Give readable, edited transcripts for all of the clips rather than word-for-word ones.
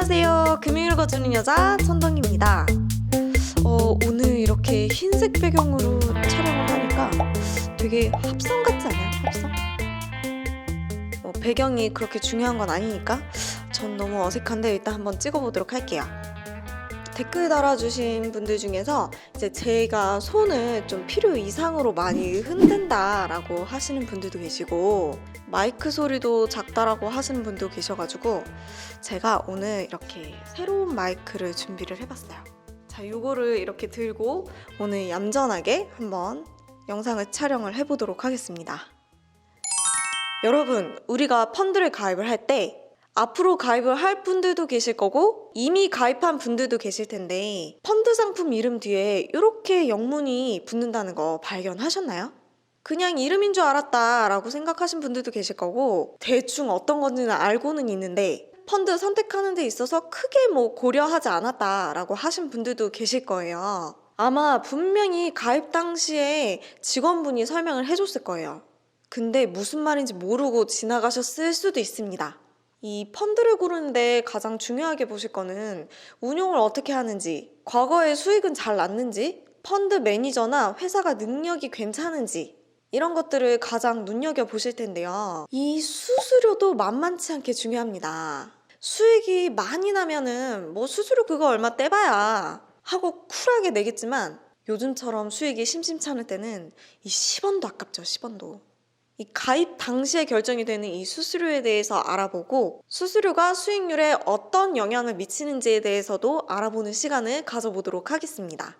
안녕하세요. 금융을 거주는 여자 천덩입니다. 오늘 이렇게 흰색 배경으로 촬영을 하니까 되게 합성 같지 않아요? 합성? 배경이 그렇게 중요한 건 아니니까 전 너무 어색한데 일단 한번 찍어보도록 할게요. 댓글 달아주신 분들 중에서 이제 제가 손을 좀 필요 이상으로 많이 흔든다라고 하시는 분들도 계시고 마이크 소리도 작다라고 하시는 분도 계셔가지고 제가 오늘 이렇게 새로운 마이크를 준비를 해봤어요. 자, 요거를 이렇게 들고 오늘 얌전하게 한번 영상을 촬영을 해보도록 하겠습니다. 여러분, 우리가 펀드를 가입을 할 때 앞으로 가입을 할 분들도 계실 거고 이미 가입한 분들도 계실 텐데 펀드 상품 이름 뒤에 이렇게 영문이 붙는다는 거 발견하셨나요? 그냥 이름인 줄 알았다 라고 생각하신 분들도 계실 거고 대충 어떤 건지는 알고는 있는데 펀드 선택하는 데 있어서 크게 고려하지 않았다 라고 하신 분들도 계실 거예요. 아마 분명히 가입 당시에 직원분이 설명을 해줬을 거예요. 근데 무슨 말인지 모르고 지나가셨을 수도 있습니다. 이 펀드를 고르는데 가장 중요하게 보실 거는 운용을 어떻게 하는지, 과거에 수익은 잘 났는지, 펀드 매니저나 회사가 능력이 괜찮은지 이런 것들을 가장 눈여겨보실 텐데요. 이 수수료도 만만치 않게 중요합니다. 수익이 많이 나면은 수수료 그거 얼마 떼봐야 하고 쿨하게 내겠지만 요즘처럼 수익이 심심찮을 때는 이 10원도 아깝죠. 10원도. 이 가입 당시에 결정이 되는 이 수수료에 대해서 알아보고 수수료가 수익률에 어떤 영향을 미치는지에 대해서도 알아보는 시간을 가져보도록 하겠습니다.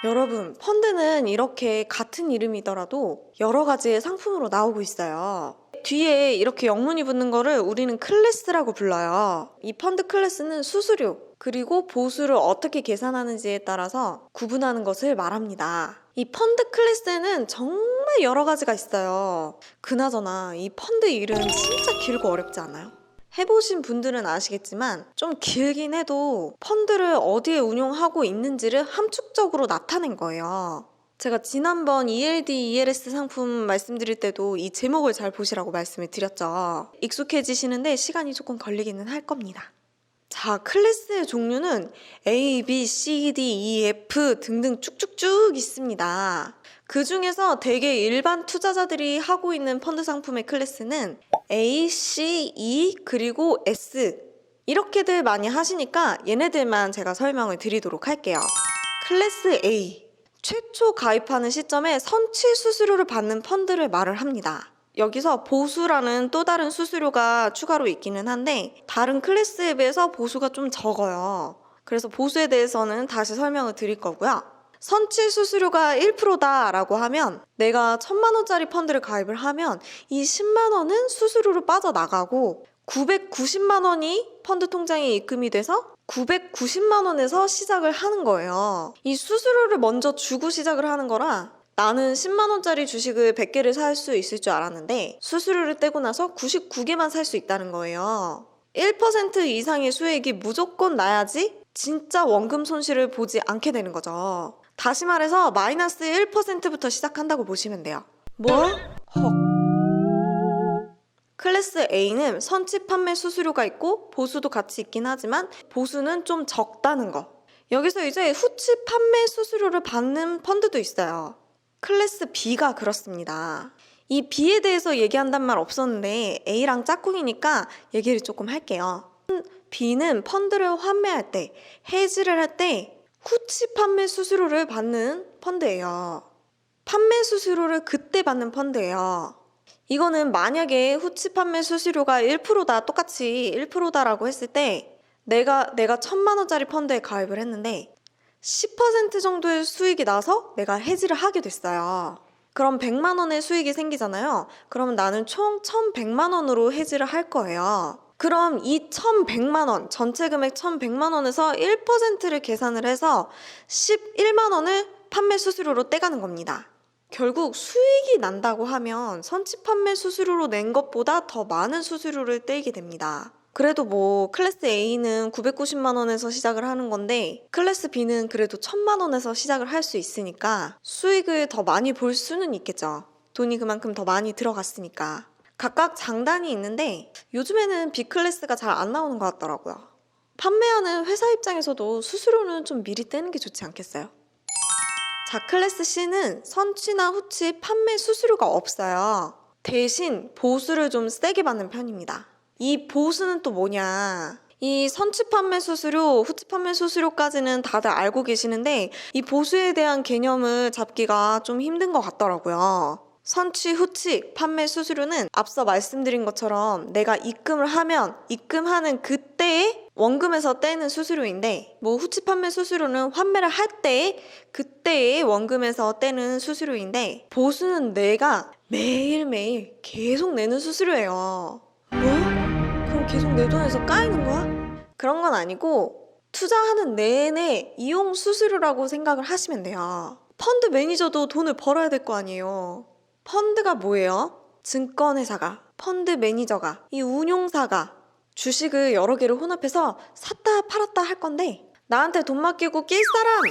여러분, 펀드는 이렇게 같은 이름이더라도 여러 가지의 상품으로 나오고 있어요. 뒤에 이렇게 영문이 붙는 거를 우리는 클래스라고 불러요. 이 펀드 클래스는 수수료 그리고 보수를 어떻게 계산하는지에 따라서 구분하는 것을 말합니다. 이 펀드 클래스에는 정말 여러 가지가 있어요. 그나저나 이 펀드 이름 진짜 길고 어렵지 않아요? 해보신 분들은 아시겠지만 좀 길긴 해도 펀드를 어디에 운용하고 있는지를 함축적으로 나타낸 거예요. 제가 지난번 ELD, ELS 상품 말씀드릴 때도 이 제목을 잘 보시라고 말씀을 드렸죠. 익숙해지시는데 시간이 조금 걸리기는 할 겁니다. 자, 클래스의 종류는 A, B, C, D, E, F 등등 쭉쭉쭉 있습니다. 그 중에서 되게 일반 투자자들이 하고 있는 펀드 상품의 클래스는 A, C, E 그리고 S 이렇게들 많이 하시니까 얘네들만 제가 설명을 드리도록 할게요. 클래스 A, 최초 가입하는 시점에 선취 수수료를 받는 펀드를 말을 합니다. 여기서 보수라는 또 다른 수수료가 추가로 있기는 한데 다른 클래스에 비해서 보수가 좀 적어요. 그래서 보수에 대해서는 다시 설명을 드릴 거고요. 선취 수수료가 1%다라고 하면 내가 1,000만 원짜리 펀드를 가입을 하면 이 10만 원은 수수료로 빠져나가고 990만 원이 펀드 통장에 입금이 돼서 990만 원에서 시작을 하는 거예요. 이 수수료를 먼저 주고 시작을 하는 거라 나는 10만 원짜리 주식을 100개를 살 수 있을 줄 알았는데 수수료를 떼고 나서 99개만 살 수 있다는 거예요. 1% 이상의 수익이 무조건 나야지 진짜 원금 손실을 보지 않게 되는 거죠. 다시 말해서 마이너스 1%부터 시작한다고 보시면 돼요. 뭐? 헉. 클래스 A는 선취 판매 수수료가 있고 보수도 같이 있긴 하지만 보수는 좀 적다는 거. 여기서 이제 후치 판매 수수료를 받는 펀드도 있어요. 클래스 B가 그렇습니다. 이 B에 대해서 얘기한단 말 없었는데 A랑 짝꿍이니까 얘기를 조금 할게요. B는 펀드를 환매할 때, 해지를 할 때 후치 판매 수수료를 받는 펀드예요. 판매 수수료를 그때 받는 펀드예요. 이거는 만약에 후치 판매 수수료가 1%다, 똑같이 1%다라고 했을 때 내가 1,000만 원짜리 펀드에 가입을 했는데 10% 정도의 수익이 나서 내가 해지를 하게 됐어요. 그럼 100만 원의 수익이 생기잖아요. 그러면 나는 총 1,100만 원으로 해지를 할 거예요. 그럼 이 1,100만 원, 전체 금액 1,100만 원에서 1%를 계산을 해서 11만 원을 판매 수수료로 떼가는 겁니다. 결국 수익이 난다고 하면 선취 판매 수수료로 낸 것보다 더 많은 수수료를 떼게 됩니다. 그래도 클래스 A는 990만 원에서 시작을 하는 건데 클래스 B는 그래도 1,000만 원에서 시작을 할 수 있으니까 수익을 더 많이 볼 수는 있겠죠. 돈이 그만큼 더 많이 들어갔으니까. 각각 장단이 있는데 요즘에는 B클래스가 잘 안 나오는 것 같더라고요. 판매하는 회사 입장에서도 수수료는 좀 미리 떼는 게 좋지 않겠어요? 자, 클래스 C는 선취나 후취 판매 수수료가 없어요. 대신 보수를 좀 세게 받는 편입니다. 이 보수는 또 뭐냐? 이 선취 판매 수수료, 후취 판매 수수료까지는 다들 알고 계시는데 이 보수에 대한 개념을 잡기가 좀 힘든 것 같더라고요. 선취, 후취, 판매 수수료는 앞서 말씀드린 것처럼 내가 입금을 하면 입금하는 그때의 원금에서 떼는 수수료인데 뭐 후취 판매 수수료는 환매를 할 때 그때의 원금에서 떼는 수수료인데 보수는 내가 매일매일 계속 내는 수수료예요. 뭐? 그럼 계속 내 돈에서 까이는 거야? 그런 건 아니고 투자하는 내내 이용 수수료라고 생각을 하시면 돼요. 펀드 매니저도 돈을 벌어야 될 거 아니에요. 펀드가 뭐예요? 증권회사가, 펀드 매니저가, 이 운용사가 주식을 여러 개를 혼합해서 샀다 팔았다 할 건데 나한테 돈 맡기고 낄 사람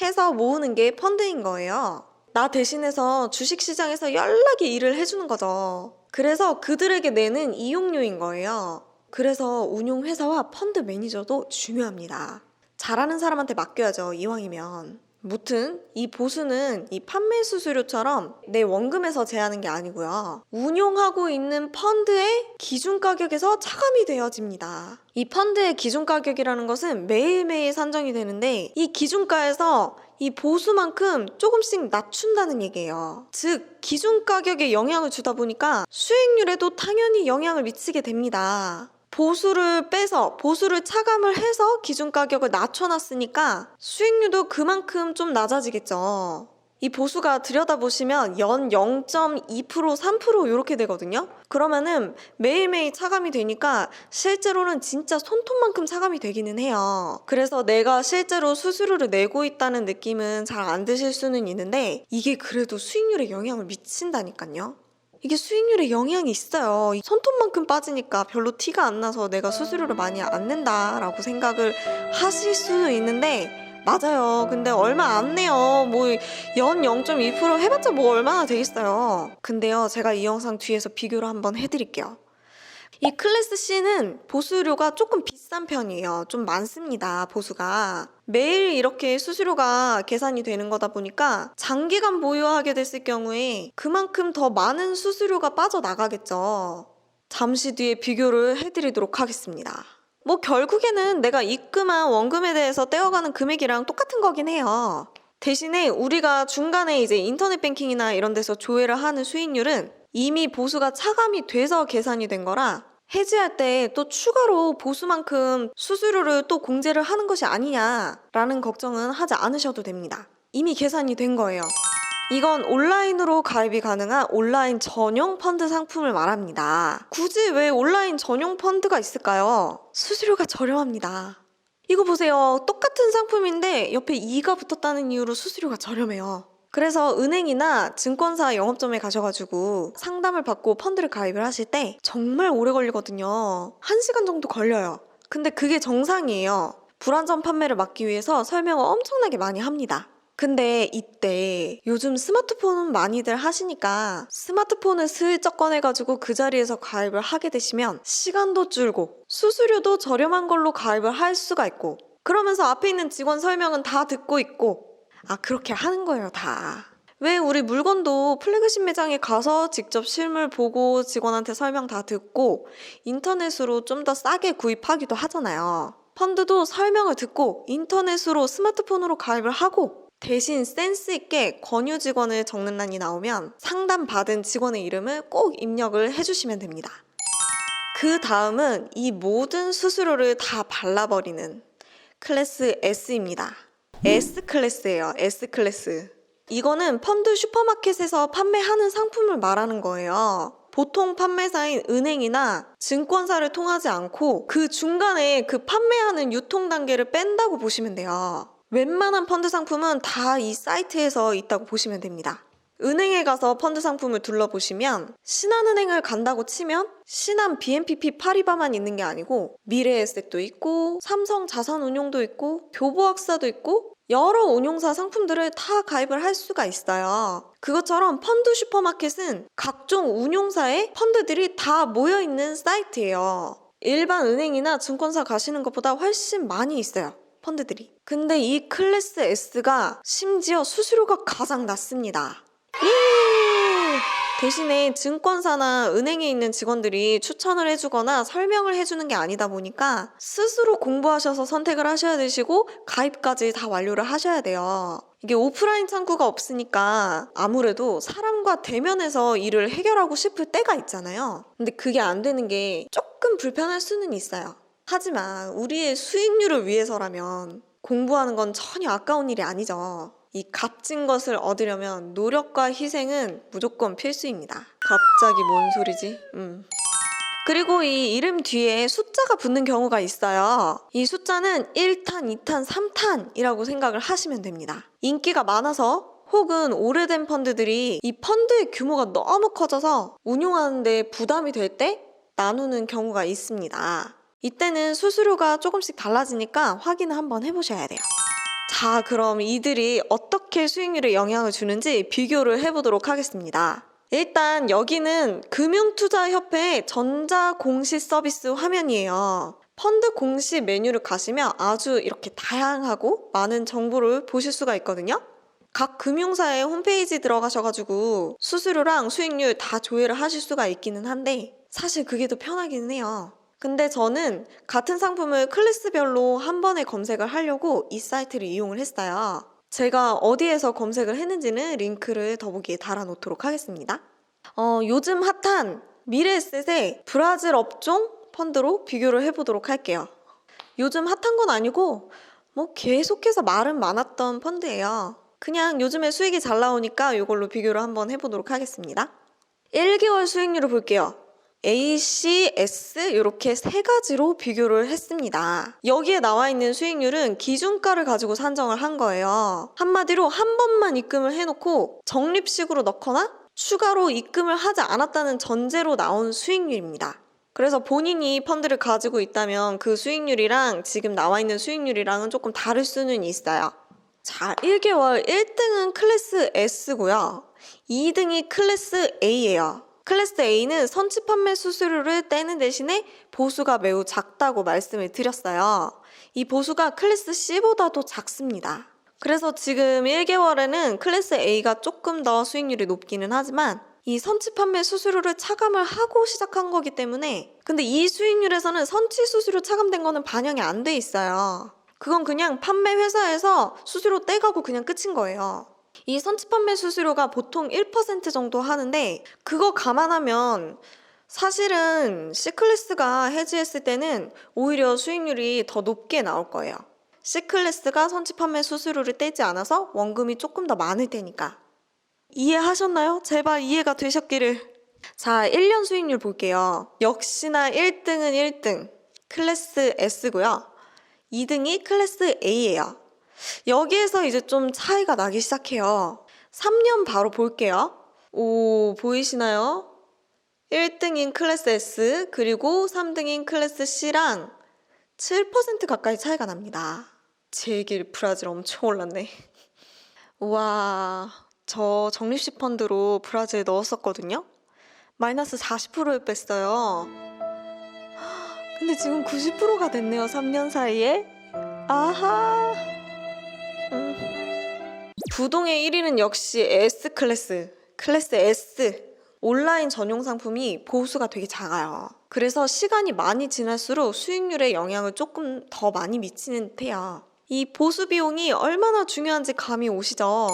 해서 모으는 게 펀드인 거예요. 나 대신해서 주식시장에서 연락이 일을 해주는 거죠. 그래서 그들에게 내는 이용료인 거예요. 그래서 운용회사와 펀드 매니저도 중요합니다. 잘하는 사람한테 맡겨야죠, 이왕이면. 무튼 이 보수는 이 판매 수수료처럼 내 원금에서 제하는 게 아니고요. 운용하고 있는 펀드의 기준 가격에서 차감이 되어집니다. 이 펀드의 기준 가격이라는 것은 매일매일 산정이 되는데 이 기준가에서 이 보수만큼 조금씩 낮춘다는 얘기예요. 즉 기준 가격에 영향을 주다 보니까 수익률에도 당연히 영향을 미치게 됩니다. 보수를 빼서 보수를 차감을 해서 기준 가격을 낮춰놨으니까 수익률도 그만큼 좀 낮아지겠죠. 이 보수가 들여다보시면 연 0.2%, 3% 이렇게 되거든요. 그러면은 매일매일 차감이 되니까 실제로는 진짜 손톱만큼 차감이 되기는 해요. 그래서 내가 실제로 수수료를 내고 있다는 느낌은 잘 안 드실 수는 있는데 이게 그래도 수익률에 영향을 미친다니까요. 이게 수익률에 영향이 있어요. 손톱만큼 빠지니까 별로 티가 안 나서 내가 수수료를 많이 안 낸다라고 생각을 하실 수도 있는데 맞아요. 근데 얼마 안 내요. 뭐 연 0.2% 해봤자 뭐 얼마나 되겠어요. 근데요, 제가 이 영상 뒤에서 비교를 한번 해드릴게요. 이 클래스 C는 보수료가 조금 비싼 편이에요. 좀 많습니다, 보수가. 매일 이렇게 수수료가 계산이 되는 거다 보니까 장기간 보유하게 됐을 경우에 그만큼 더 많은 수수료가 빠져나가겠죠. 잠시 뒤에 비교를 해드리도록 하겠습니다. 뭐 결국에는 내가 입금한 원금에 대해서 떼어가는 금액이랑 똑같은 거긴 해요. 대신에 우리가 중간에 이제 인터넷 뱅킹이나 이런 데서 조회를 하는 수익률은 이미 보수가 차감이 돼서 계산이 된 거라 해지할 때 또 추가로 보수만큼 수수료를 또 공제를 하는 것이 아니냐라는 걱정은 하지 않으셔도 됩니다. 이미 계산이 된 거예요. 이건 온라인으로 가입이 가능한 온라인 전용 펀드 상품을 말합니다. 굳이 왜 온라인 전용 펀드가 있을까요? 수수료가 저렴합니다. 이거 보세요. 똑같은 상품인데 옆에 2가 붙었다는 이유로 수수료가 저렴해요. 그래서 은행이나 증권사 영업점에 가셔가지고 상담을 받고 펀드를 가입을 하실 때 정말 오래 걸리거든요. 1시간 정도 걸려요. 근데 그게 정상이에요. 불안전 판매를 막기 위해서 설명을 엄청나게 많이 합니다. 근데 이때 요즘 스마트폰은 많이들 하시니까 스마트폰을 슬쩍 꺼내가지고 그 자리에서 가입을 하게 되시면 시간도 줄고 수수료도 저렴한 걸로 가입을 할 수가 있고 그러면서 앞에 있는 직원 설명은 다 듣고 있고 그렇게 하는 거예요, 다. 왜 우리 물건도 플래그십 매장에 가서 직접 실물 보고 직원한테 설명 다 듣고 인터넷으로 좀 더 싸게 구입하기도 하잖아요. 펀드도 설명을 듣고 인터넷으로 스마트폰으로 가입을 하고 대신 센스 있게 권유 직원을 적는欄이 나오면 상담받은 직원의 이름을 꼭 입력을 해주시면 됩니다. 그 다음은 이 모든 수수료를 다 발라버리는 클래스 S입니다. S클래스예요. S클래스. 이거는 펀드 슈퍼마켓에서 판매하는 상품을 말하는 거예요. 보통 판매사인 은행이나 증권사를 통하지 않고 그 중간에 그 판매하는 유통 단계를 뺀다고 보시면 돼요. 웬만한 펀드 상품은 다 이 사이트에서 있다고 보시면 됩니다. 은행에 가서 펀드 상품을 둘러보시면 신한은행을 간다고 치면 신한 BNPP 파리바만 있는 게 아니고 미래에셋도 있고 삼성자산운용도 있고 교보학사도 있고 여러 운용사 상품들을 다 가입을 할 수가 있어요. 그것처럼 펀드 슈퍼마켓은 각종 운용사의 펀드들이 다 모여있는 사이트예요. 일반 은행이나 증권사 가시는 것보다 훨씬 많이 있어요, 펀드들이. 근데 이 클래스 S가 심지어 수수료가 가장 낮습니다. 예! 대신에 증권사나 은행에 있는 직원들이 추천을 해주거나 설명을 해주는 게 아니다 보니까 스스로 공부하셔서 선택을 하셔야 되시고 가입까지 다 완료를 하셔야 돼요. 이게 오프라인 창구가 없으니까 아무래도 사람과 대면해서 일을 해결하고 싶을 때가 있잖아요. 근데 그게 안 되는 게 조금 불편할 수는 있어요. 하지만 우리의 수익률을 위해서라면 공부하는 건 전혀 아까운 일이 아니죠. 이 값진 것을 얻으려면 노력과 희생은 무조건 필수입니다. 갑자기 뭔 소리지? 그리고 이 이름 뒤에 숫자가 붙는 경우가 있어요. 이 숫자는 1탄, 2탄, 3탄이라고 생각을 하시면 됩니다. 인기가 많아서 혹은 오래된 펀드들이 이 펀드의 규모가 너무 커져서 운용하는데 부담이 될 때 나누는 경우가 있습니다. 이때는 수수료가 조금씩 달라지니까 확인을 한번 해보셔야 돼요. 자, 그럼 이들이 어떻게 수익률에 영향을 주는지 비교를 해보도록 하겠습니다. 일단 여기는 금융투자협회의 전자공시 서비스 화면이에요. 펀드 공시 메뉴를 가시면 아주 이렇게 다양하고 많은 정보를 보실 수가 있거든요. 각 금융사의 홈페이지 들어가셔가지고 수수료랑 수익률 다 조회를 하실 수가 있기는 한데 사실 그게 더 편하기는 해요. 근데 저는 같은 상품을 클래스별로 한 번에 검색을 하려고 이 사이트를 이용을 했어요. 제가 어디에서 검색을 했는지는 링크를 더보기에 달아놓도록 하겠습니다. 요즘 핫한 미래에셋의 브라질 업종 펀드로 비교를 해보도록 할게요. 요즘 핫한 건 아니고 계속해서 말은 많았던 펀드예요. 그냥 요즘에 수익이 잘 나오니까 이걸로 비교를 한번 해보도록 하겠습니다. 1개월 수익률을 볼게요. A, C, S 이렇게 세 가지로 비교를 했습니다. 여기에 나와 있는 수익률은 기준가를 가지고 산정을 한 거예요. 한마디로 한 번만 입금을 해놓고 적립식으로 넣거나 추가로 입금을 하지 않았다는 전제로 나온 수익률입니다. 그래서 본인이 펀드를 가지고 있다면 그 수익률이랑 지금 나와 있는 수익률이랑은 조금 다를 수는 있어요. 자, 1개월 1등은 클래스 S고요. 2등이 클래스 A예요. 클래스 A는 선취 판매 수수료를 떼는 대신에 보수가 매우 작다고 말씀을 드렸어요. 이 보수가 클래스 C보다도 작습니다. 그래서 지금 1개월에는 클래스 A가 조금 더 수익률이 높기는 하지만 이 선취 판매 수수료를 차감을 하고 시작한 거기 때문에 근데 이 수익률에서는 선취 수수료 차감된 거는 반영이 안 돼 있어요. 그건 그냥 판매 회사에서 수수료 떼가고 그냥 끝인 거예요. 이 선취 판매 수수료가 보통 1% 정도 하는데 그거 감안하면 사실은 C클래스가 해지했을 때는 오히려 수익률이 더 높게 나올 거예요. C클래스가 선취 판매 수수료를 떼지 않아서 원금이 조금 더 많을 테니까. 이해하셨나요? 제발 이해가 되셨기를. 자, 1년 수익률 볼게요. 역시나 1등은 1등 클래스 S고요. 2등이 클래스 A예요. 여기에서 이제 좀 차이가 나기 시작해요. 3년 바로 볼게요. 오, 보이시나요? 1등인 클래스 S 그리고 3등인 클래스 C랑 7% 가까이 차이가 납니다. 제 길 브라질 엄청 올랐네. 우와, 저 적립식 펀드로 브라질 넣었었거든요. 마이너스 40%를 뺐어요. 근데 지금 90%가 됐네요. 3년 사이에. 아하. 부동의 1위는 역시 S클래스, 클래스 S. 온라인 전용 상품이 보수가 되게 작아요. 그래서 시간이 많이 지날수록 수익률에 영향을 조금 더 많이 미치는 듯해요. 이 보수 비용이 얼마나 중요한지 감이 오시죠?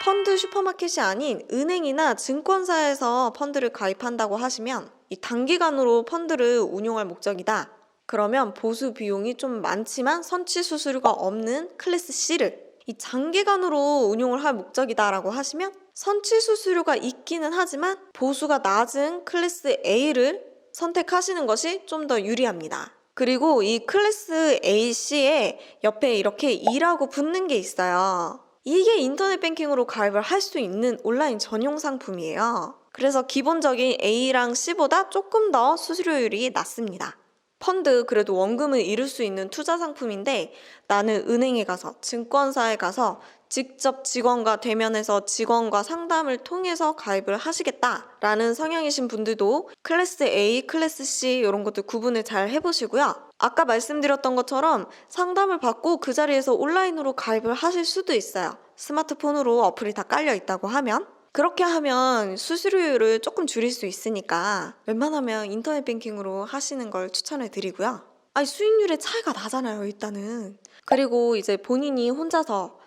펀드 슈퍼마켓이 아닌 은행이나 증권사에서 펀드를 가입한다고 하시면 이 단기간으로 펀드를 운용할 목적이다. 그러면 보수 비용이 좀 많지만 선취 수수료가 없는 클래스 C를 이 장기간으로 운용을 할 목적이다라고 하시면 선취 수수료가 있기는 하지만 보수가 낮은 클래스 A를 선택하시는 것이 좀 더 유리합니다. 그리고 이 클래스 A, C에 옆에 이렇게 2라고 붙는 게 있어요. 이게 인터넷 뱅킹으로 가입을 할 수 있는 온라인 전용 상품이에요. 그래서 기본적인 A랑 C보다 조금 더 수수료율이 낮습니다. 펀드 그래도 원금을 잃을 수 있는 투자 상품인데 나는 은행에 가서 증권사에 가서 직접 직원과 대면해서 직원과 상담을 통해서 가입을 하시겠다라는 성향이신 분들도 클래스 A, 클래스 C 이런 것들 구분을 잘 해보시고요. 아까 말씀드렸던 것처럼 상담을 받고 그 자리에서 온라인으로 가입을 하실 수도 있어요. 스마트폰으로 어플이 다 깔려 있다고 하면. 그렇게 하면 수수료율을 조금 줄일 수 있으니까 웬만하면 인터넷 뱅킹으로 하시는 걸 추천을 드리고요. 아니, 수익률의 차이가 나잖아요, 일단은. 그리고 이제 본인이 혼자서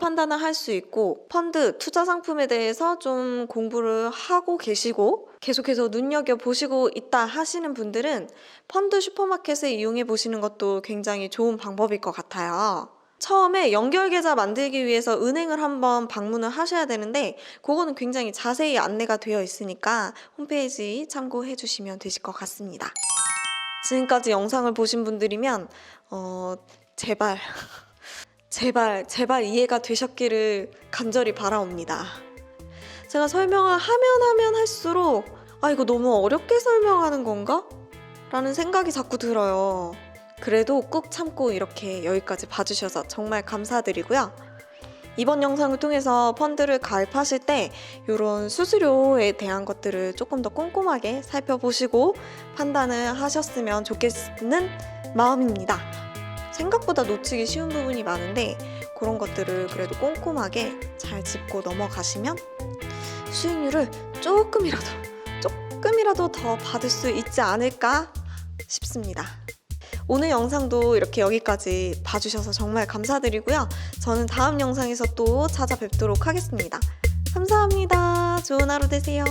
판단을 할 수 있고 펀드, 투자 상품에 대해서 좀 공부를 하고 계시고 계속해서 눈여겨보시고 있다 하시는 분들은 펀드 슈퍼마켓을 이용해 보시는 것도 굉장히 좋은 방법일 것 같아요. 처음에 연결 계좌 만들기 위해서 은행을 한번 방문을 하셔야 되는데 그거는 굉장히 자세히 안내가 되어 있으니까 홈페이지 참고해 주시면 되실 것 같습니다. 지금까지 영상을 보신 분들이면 제발 이해가 되셨기를 간절히 바라옵니다. 제가 설명을 하면 할수록 이거 너무 어렵게 설명하는 건가? 라는 생각이 자꾸 들어요. 그래도 꾹 참고 이렇게 여기까지 봐주셔서 정말 감사드리고요. 이번 영상을 통해서 펀드를 가입하실 때 이런 수수료에 대한 것들을 조금 더 꼼꼼하게 살펴보시고 판단을 하셨으면 좋겠는 마음입니다. 생각보다 놓치기 쉬운 부분이 많은데 그런 것들을 그래도 꼼꼼하게 잘 짚고 넘어가시면 수익률을 조금이라도 더 받을 수 있지 않을까 싶습니다. 오늘 영상도 이렇게 여기까지 봐주셔서 정말 감사드리고요. 저는 다음 영상에서 또 찾아뵙도록 하겠습니다. 감사합니다. 좋은 하루 되세요.